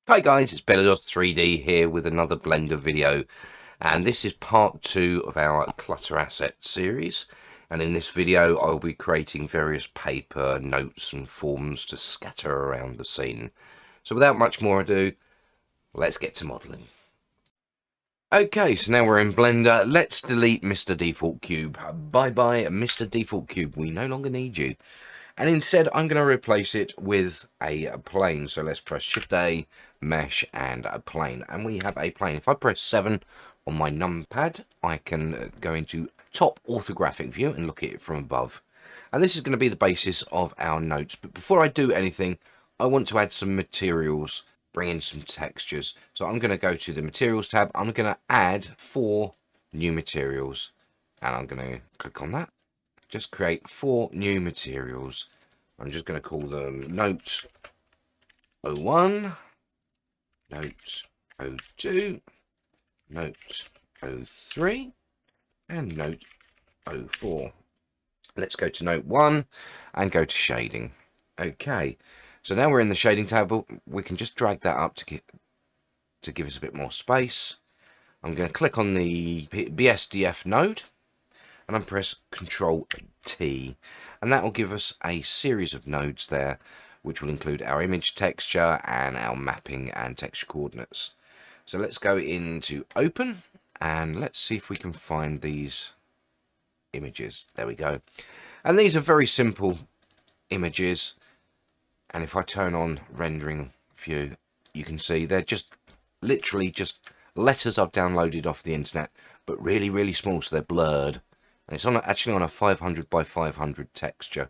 Hi guys, it's Belladot3D here with another Blender video, and this is part 2 of our Clutter Asset series. And in this video I'll be creating various paper, notes and forms to scatter around the scene. So without much more ado, let's get to modelling. Okay, so now we're in Blender. Let's delete Mr. Default Cube. Bye bye Mr. Default Cube, we no longer need you. And instead I'm going to replace it with a plane. So let's press Shift A, Mesh and a plane, and we have a plane. If I press 7 on my numpad, I can go into top orthographic view and look at it from above. And this is going to be the basis of our notes. But before I do anything, I want to add some materials, bring in some textures. So I'm going to go to the materials tab. I'm going to add 4 new materials, and I'm going to click on that. Just create 4 new materials. I'm just going to call them Note 01, Note 02, Note 03, and Note 04. Let's go to Note 1 and go to Shading. Okay, so now we're in the Shading tab. We can just drag that up to give us a bit more space. I'm going to click on the BSDF node, and I'm press Control T, and that will give us a series of nodes there, which will include our image texture and our mapping and texture coordinates. So let's go into Open, and let's see if we can find these images. There we go. And these are very simple images, and if I turn on rendering view, you can see they're just literally just letters I've downloaded off the internet, but really small, so they're blurred. And it's actually on a 500 by 500 texture.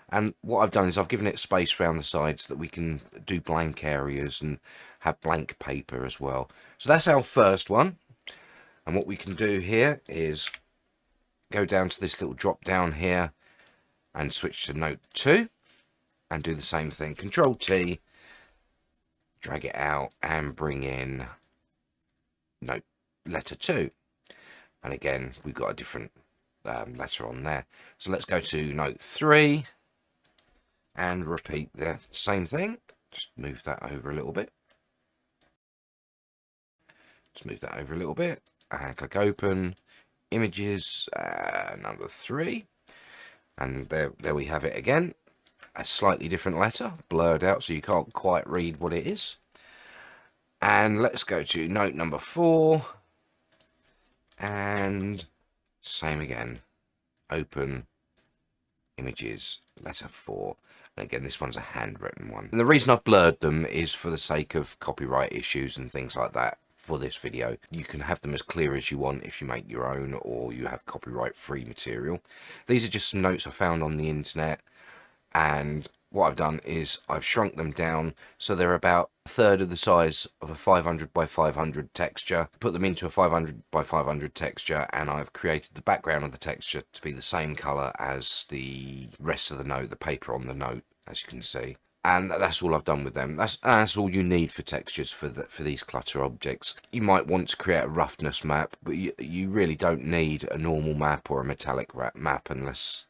And what I've done is I've given it space around the sides so that we can do blank areas and have blank paper as well. So that's our first one. And what we can do here is go down to this little drop down here and switch to Note 2 and do the same thing. Control T, drag it out and bring in Note letter 2. And again, we've got a different letter on there. So let's go to Note 3 and repeat the same thing. Just move that over a little bit. Just move that over a little bit and click Open, Images, number 3. And there we have it again. A slightly different letter, blurred out so you can't quite read what it is. And let's go to note number 4 and same again. Open, Images, letter 4. And again, this one's a handwritten one. And the reason I've blurred them is for the sake of copyright issues and things like that. For this video, you can have them as clear as you want if you make your own or you have copyright free material. These are just some notes I found on the internet, and what I've done is I've shrunk them down so they're about a third of the size of a 500 by 500 texture, put them into a 500 by 500 texture, and I've created the background of the texture to be the same color as the rest of the note, the paper on the note, as you can see. And that's all I've done with them. That's all you need for textures for these clutter objects. You might want to create a roughness map, but you really don't need a normal map or a metallic map unless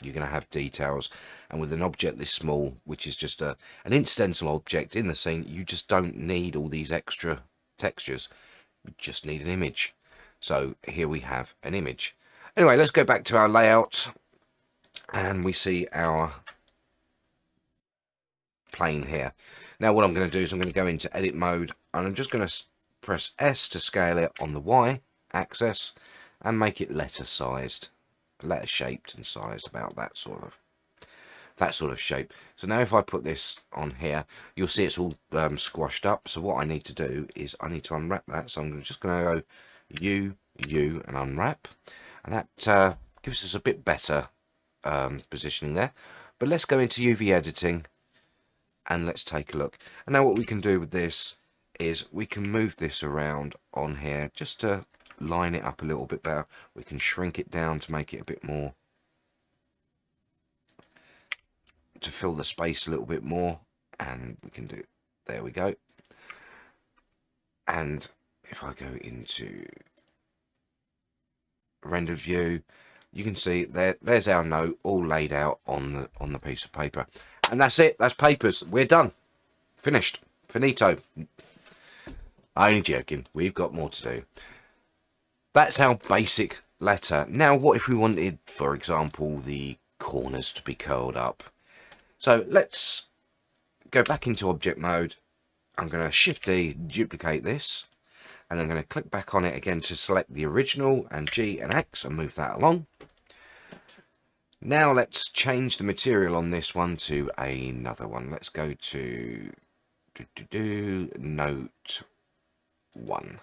you're going to have details. And with an object this small, which is just an incidental object in the scene, you just don't need all these extra textures. You just need an image. So here we have an image. Anyway, let's go back to our layout, and we see our plane here. Now what I'm going to do is I'm going to go into edit mode, and I'm just going to press S to scale it on the Y axis and make it letter sized, letter shaped and sized, about that sort of shape. So now if I put this on here, you'll see it's all squashed up. So what I need to do is I need to unwrap that. So I'm just going to go U and unwrap, and that gives us a bit better positioning there. But let's go into UV editing and let's take a look. And now what we can do with this is we can move this around on here just to line it up a little bit better. We can shrink it down to make it a bit more, to fill the space a little bit more, and we can do, there we go. And if I go into rendered view, you can see there's our note all laid out on the piece of paper. And that's it. That's papers. We're done. Finished. Finito. Only joking, we've got more to do. That's our basic letter. Now what if we wanted, for example, the corners to be curled up? So let's go back into object mode. I'm going to Shift D, duplicate this, and I'm going to click back on it again to select the original, and G and X and move that along. Now let's change the material on this one to another one. Let's go to note 1.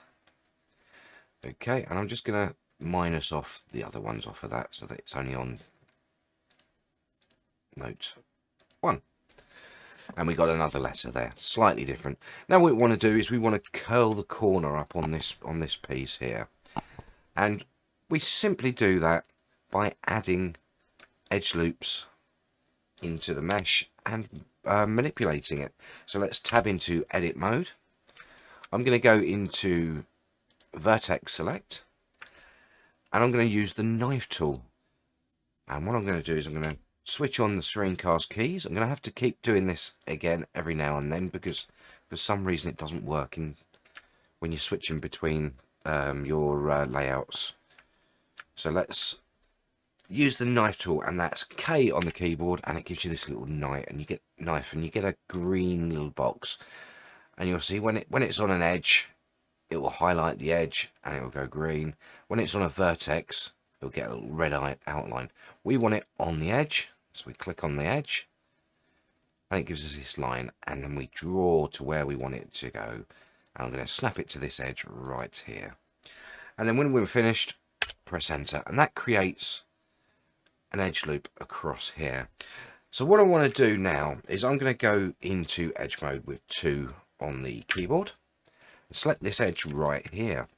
Okay, and I'm just going to minus off the other ones off of that so that it's only on note 1. And we got another letter there, slightly different. Now what we want to do is we want to curl the corner up on this piece here. And we simply do that by adding edge loops into the mesh and manipulating it. So let's tab into edit mode. I'm going to go into vertex select, and I'm going to use the knife tool. And what I'm going to do is I'm going to switch on the screencast keys. I'm going to have to keep doing this again every now and then because for some reason it doesn't work when you're switching between your layouts. So let's use the knife tool, and that's K on the keyboard, and it gives you this little knife, and you get a green little box, and you'll see when it's on an edge, it will highlight the edge and it will go green. When it's on a vertex, it'll get a little red outline. We want it on the edge, so we click on the edge and it gives us this line, and then we draw to where we want it to go, and I'm going to snap it to this edge right here. And then when we're finished, press enter, and that creates an edge loop across here. So what I want to do now is I'm going to go into edge mode with 2 on the keyboard. Select this edge right here,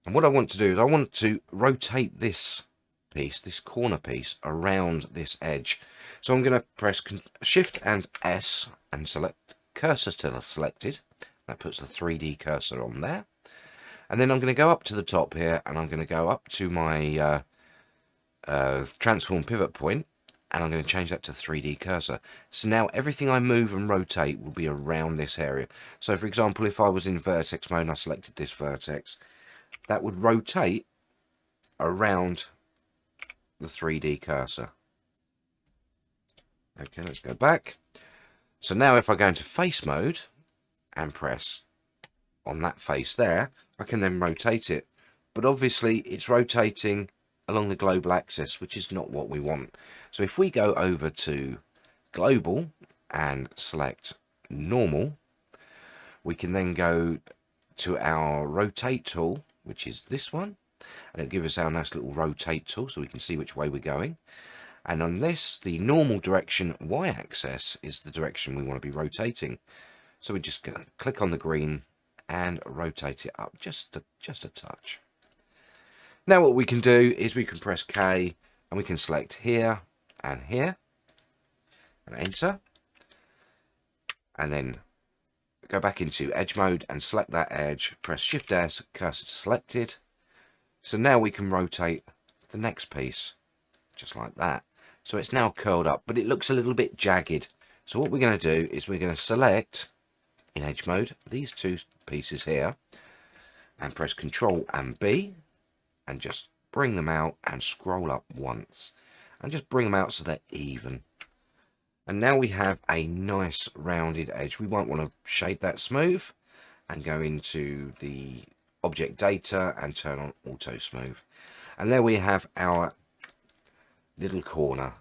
and what I want to do is I want to rotate this piece, this corner piece, around this edge. So I'm going to press Shift and S and select cursor to the selected. That puts the 3D cursor on there, and then I'm going to go up to the top here, and I'm going to go up to my transform pivot point, and I'm going to change that to 3D cursor. So now everything I move and rotate will be around this area. So for example, if I was in vertex mode and I selected this vertex, that would rotate around the 3D cursor. Okay, let's go back. So now if I go into face mode and press on that face there, I can then rotate it. But obviously it's rotating along the global axis, which is not what we want. So if we go over to global and select normal, we can then go to our rotate tool, which is this one, and it'll give us our nice little rotate tool so we can see which way we're going. And on this, the normal direction y-axis is the direction we want to be rotating. So we're just going to click on the green and rotate it up just a touch. Now what we can do is we can press K, and we can select here and here and enter, and then go back into edge mode and select that edge, press Shift S, cursor to selected. So now we can rotate the next piece just like that. So it's now curled up, but it looks a little bit jagged. So what we're going to do is we're going to select in edge mode these 2 pieces here and press Ctrl and B and just bring them out and scroll up once and just bring them out so they're even. And now we have a nice rounded edge. We might want to shade that smooth and go into the object data and turn on auto smooth. And there we have our little corner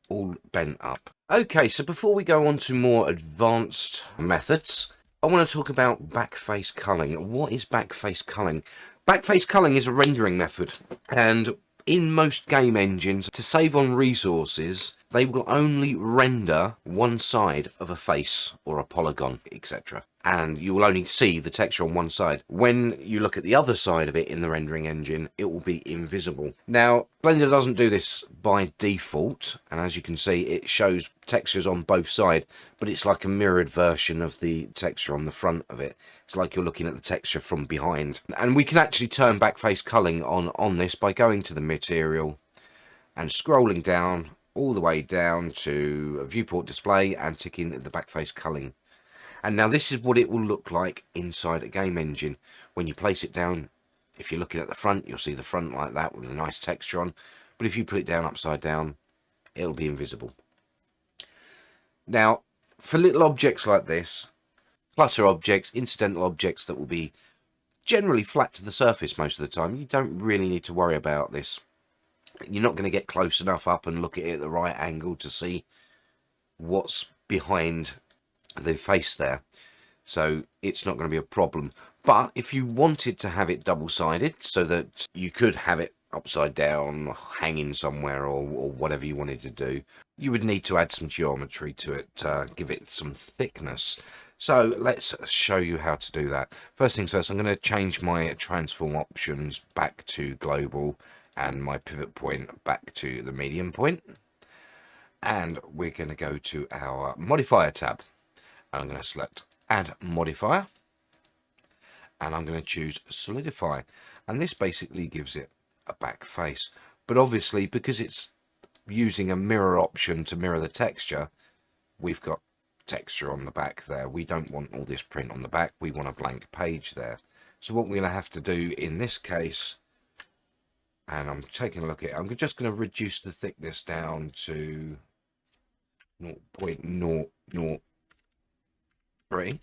all bent up. Okay, so before we go on to more advanced methods, I want to talk about backface culling. What is backface culling? Backface culling is a rendering method, and in most game engines, to save on resources, they will only render one side of a face or a polygon, etc. And you will only see the texture on one side. When you look at the other side of it in the rendering engine, it will be invisible. Now, Blender doesn't do this by default, and as you can see, it shows textures on both sides, but it's like a mirrored version of the texture on the front of it. It's like you're looking at the texture from behind. And we can actually turn backface culling on this by going to the material and scrolling down all the way down to viewport display and ticking the backface culling. And now this is what it will look like inside a game engine. When you place it down, if you're looking at the front, you'll see the front like that with a nice texture on. But if you put it down upside down, it'll be invisible. Now, for little objects like this, clutter objects, incidental objects that will be generally flat to the surface most of the time, you don't really need to worry about this. You're not going to get close enough up and look at it at the right angle to see what's behind the face there, so it's not going to be a problem. But if you wanted to have it double-sided so that you could have it upside down, hanging somewhere, or whatever you wanted to do, you would need to add some geometry to it, give it some thickness. So let's show you how to do that. First things first, I'm going to change my transform options back to global and my pivot point back to the medium point. And we're going to go to our modifier tab. I'm going to select add modifier. And I'm going to choose solidify. And this basically gives it a back face. But obviously, because it's using a mirror option to mirror the texture, we've got texture on the back there. We don't want all this print on the back. We want a blank page there. So what we're going to have to do in this case, and I'm taking a look at it, I'm just going to reduce the thickness down to 0.003.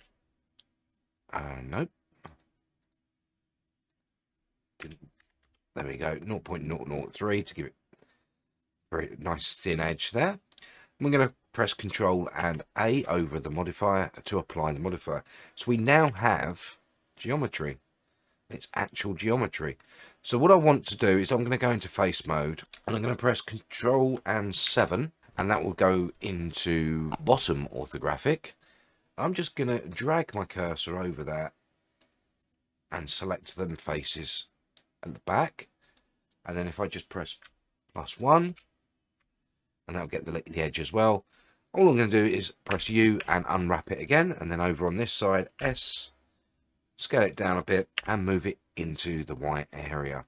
Nope. There we go, 0.003 to give it a very nice thin edge there. We're going to press Control and A over the modifier to apply the modifier. So we now have geometry. It's actual geometry. So what I want to do is I'm going to go into face mode and I'm going to press Control and 7, and that will go into bottom orthographic. I'm just going to drag my cursor over that and select them faces at the back, and then if I just press +1, and that'll get the edge as well. All I'm going to do is press U and unwrap it again, and then over on this side S, scale it down a bit and move it into the white area.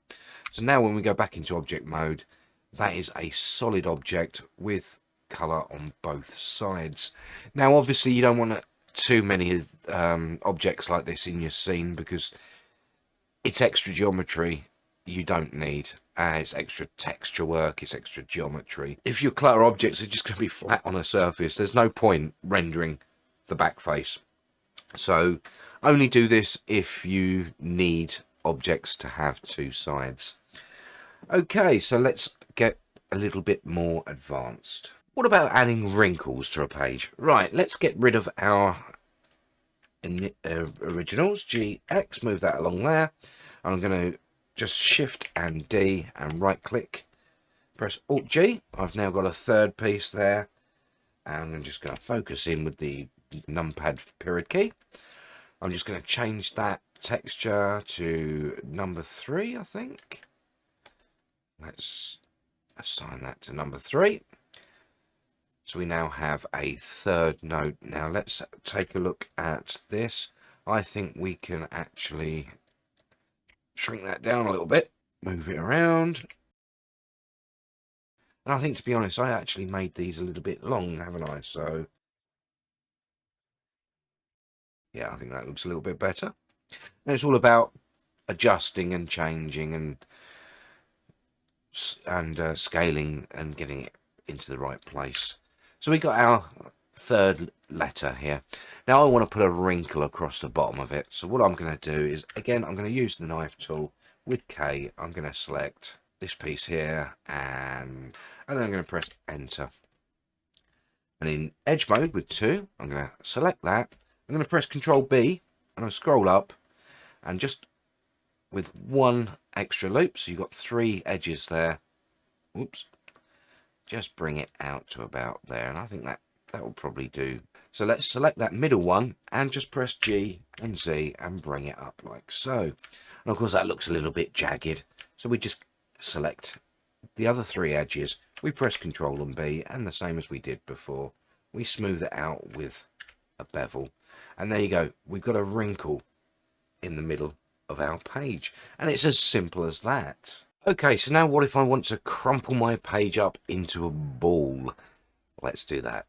So now when we go back into object mode, that is a solid object with color on both sides. Now obviously you don't want too many objects like this in your scene, because it's extra geometry you don't need. It's extra texture work, it's extra geometry. If your clutter objects are just going to be flat on a surface, there's no point rendering the back face. So only do this if you need objects to have two sides. Okay, so let's get a little bit more advanced. What about adding wrinkles to a page? Right, let's get rid of our originals, GX, move that along there. I'm going to just Shift and D and right click, press Alt G. I've now got a third piece there, and I'm just going to focus in with the numpad period key. I'm just going to change that texture to number 3, I think. Let's assign that to number 3. So we now have a third note. Now let's take a look at this. I think we can actually shrink that down a little bit, move it around. And I think, to be honest, I actually made these a little bit long, haven't I? So yeah, I think that looks a little bit better. And it's all about adjusting and changing and scaling and getting it into the right place. So we got our third letter here. Now I want to put a wrinkle across the bottom of it. So what I'm going to do is, again, I'm going to use the knife tool with K. I'm going to select this piece here, and then I'm going to press enter. And in edge mode with 2, I'm going to select that. I'm going to press Control B and I'll scroll up, and just with 1 extra loop, so you've got 3 edges there. Whoops. Just bring it out to about there, and I think that will probably do. So let's select that middle one and just press G and Z and bring it up like so. And of course that looks a little bit jagged, so we just select the other 3 edges. We press Control and B, and the same as we did before, we smooth it out with a bevel. And there you go, we've got a wrinkle in the middle of our page, and it's as simple as that. Okay, so now what if I want to crumple my page up into a ball? Let's do that.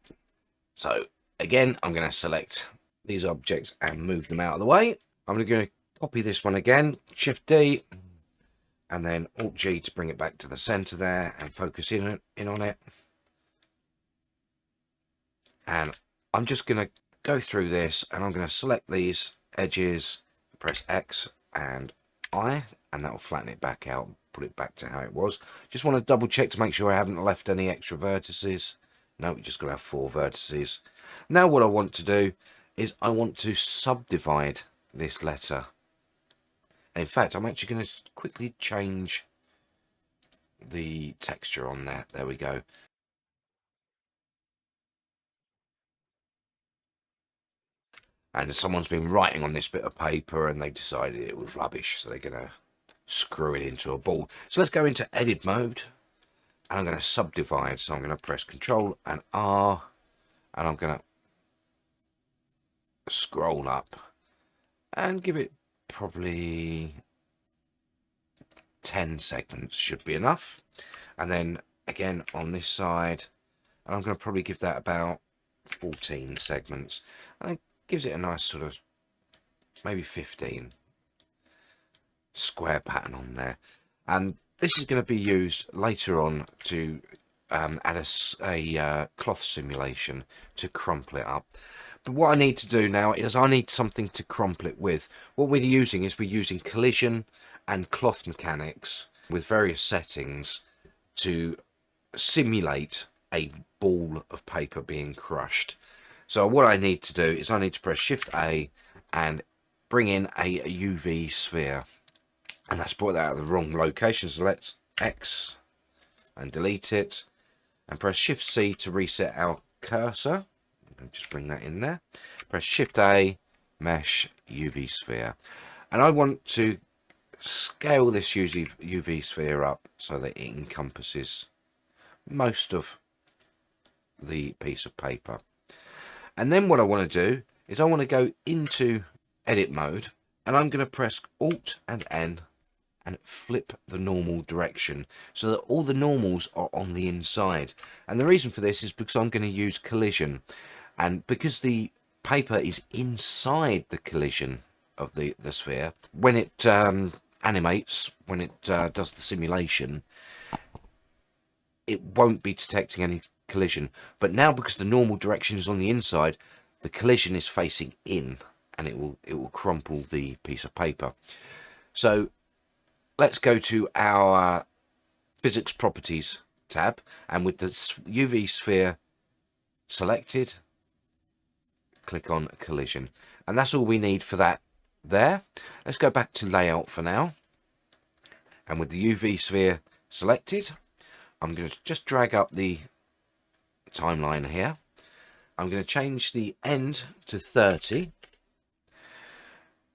So again, I'm going to select these objects and move them out of the way. I'm going to copy this one again, Shift D, and then Alt G to bring it back to the center there and focus in on it. And I'm just going to go through this, and I'm going to select these edges, press X and I, and that will flatten it back out, put it back to how it was. Just want to double check to make sure I haven't left any extra vertices. No, we just got to have 4 vertices. Now what I want to do is I want to subdivide this letter. And in fact, I'm actually going to quickly change the texture on there. There we go. And someone's been writing on this bit of paper and they decided it was rubbish, so they're going to screw it into a ball. So let's go into edit mode, and I'm going to subdivide. So I'm going to press Control and R, and I'm going to scroll up and give it probably 10 segments should be enough. And then again on this side, and I'm going to probably give that about 14 segments, and it gives it a nice sort of maybe 15 square pattern on there. And this is going to be used later on to add a cloth simulation to crumple it up. But what I need to do now is I need something to crumple it with. What we're using collision and cloth mechanics with various settings to simulate a ball of paper being crushed. So what I need to do is I need to press Shift A and bring in a UV sphere. And that's brought that out of the wrong location. So let's X and delete it, and press Shift C to reset our cursor. And just bring that in there. Press Shift A, Mesh, UV sphere. And I want to scale this UV sphere up so that it encompasses most of the piece of paper. And then what I want to do is I want to go into edit mode, and I'm going to press Alt and N and flip the normal direction so that all the normals are on the inside. And the reason for this is because I'm going to use collision, and because the paper is inside the collision of the sphere, when it animates, when it does the simulation, it won't be detecting any collision. But now, because the normal direction is on the inside, the collision is facing in, and it will crumple the piece of paper. So let's go to our physics properties tab, and with the UV sphere selected, click on collision, and that's all we need for that there. Let's go back to layout for now, and with the UV sphere selected, I'm going to just drag up the timeline here. I'm going to change the end to 30,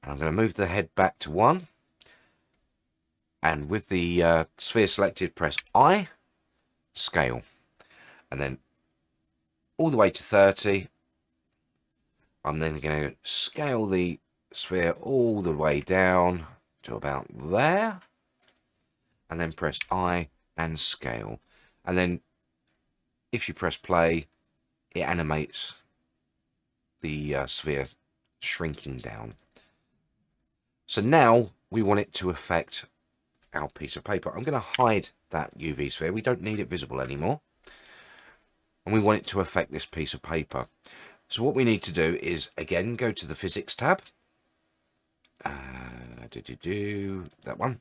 and I'm going to move the head back to 1, and with the sphere selected, press I, scale, and then all the way to 30. I'm then going to scale the sphere all the way down to about there, and then press I and scale. And then if you press play, it animates the sphere shrinking down. So now we want it to affect our piece of paper. I'm going to hide that UV sphere. We don't need it visible anymore. And we want it to affect this piece of paper. So what we need to do is, again, go to the physics tab. That one.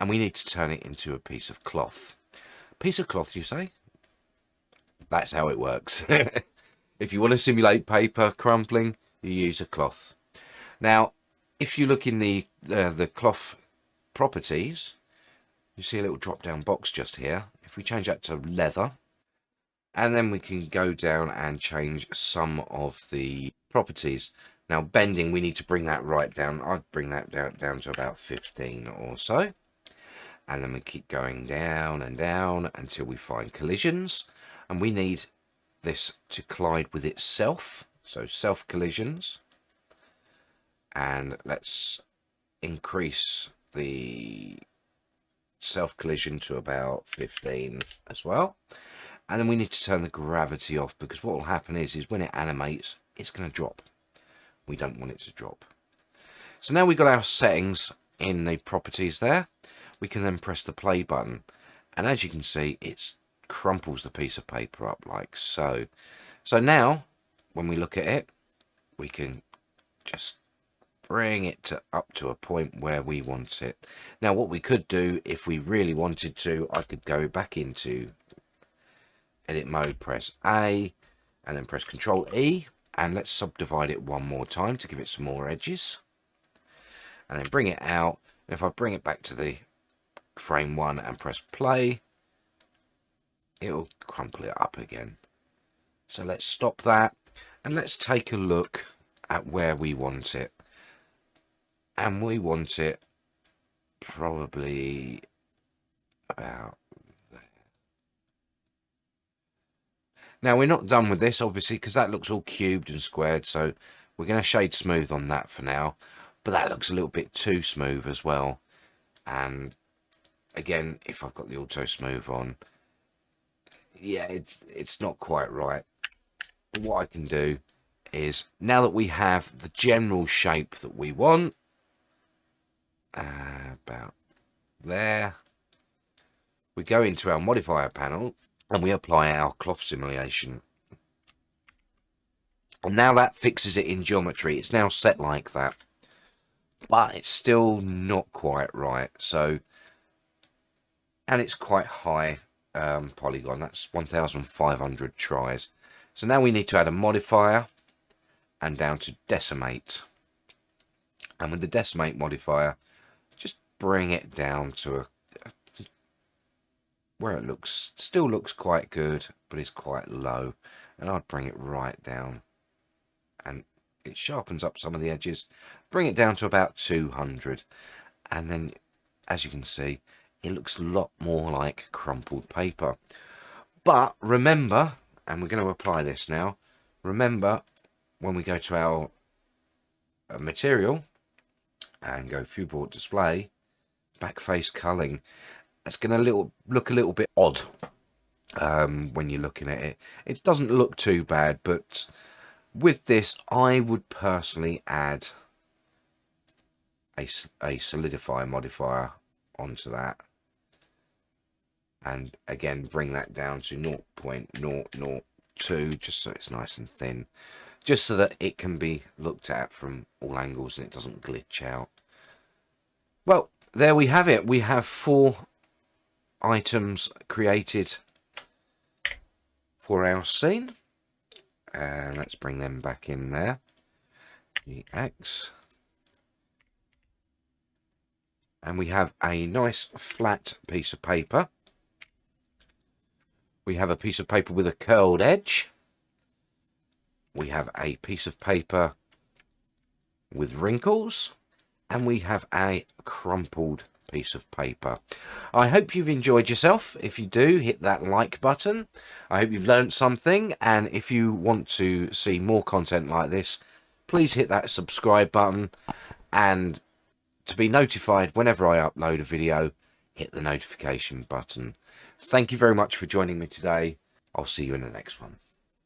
And we need to turn it into a piece of cloth. Piece of cloth, you say? That's how it works. If you want to simulate paper crumpling, you use a cloth. Now, if you look in the cloth properties, you see a little drop-down box just here. If we change that to leather, and then we can go down and change some of the properties. Now, bending, we need to bring that right down. I'd bring that down to about 15 or so. And then we keep going down and down until we find collisions. And we need this to collide with itself. So self collisions. And let's increase the self-collision to about 15 as well. And then we need to turn the gravity off, because what will happen is when it animates, it's going to drop. We don't want it to drop. So now we've got our settings in the properties there. We can then press the play button. And as you can see, it crumples the piece of paper up like so. So now, when we look at it, we can just bring it up to a point where we want it. Now what we could do, if we really wanted to, I could go back into edit mode, press A, and then press Control E, and let's subdivide it one more time to give it some more edges, and then bring it out. And if I bring it back to the frame 1 and press play, it will crumple it up again. So let's stop that, and let's take a look at where we want it. And we want it probably about there. Now we're not done with this, obviously, because that looks all cubed and squared, so we're going to shade smooth on that for now. But that looks a little bit too smooth as well. And again, if I've got the auto smooth on, yeah, it's not quite right. But what I can do is, now that we have the general shape that we want, about there, we go into our modifier panel and we apply our cloth simulation. And now that fixes it in geometry. It's now set like that, but it's still not quite right. So, and it's quite high polygon. That's 1,500 tries. So now we need to add a modifier and down to decimate. And with the decimate modifier, just bring it down to where it still looks quite good, but it's quite low. And I'd bring it right down, and it sharpens up some of the edges. Bring it down to about 200, and then, as you can see, it looks a lot more like crumpled paper. But remember, and we're going to apply this now, remember, when we go to our material and go viewport display, backface culling, it's going to look a little bit odd when you're looking at it. It doesn't look too bad, but with this, I would personally add a solidify modifier onto that, and again bring that down to 0.002, just so it's nice and thin, just so that it can be looked at from all angles and it doesn't glitch out. Well, there we have it. We have 4 items created for our scene, and let's bring them back in there. EX, and we have a nice flat piece of paper. We have a piece of paper with a curled edge. We have a piece of paper with wrinkles, and we have a crumpled piece of paper. I hope you've enjoyed yourself. If you do, hit that like button. I hope you've learned something, and if you want to see more content like this, please hit that subscribe button, and to be notified whenever I upload a video, hit the notification button. Thank you very much for joining me today. I'll see you in the next one.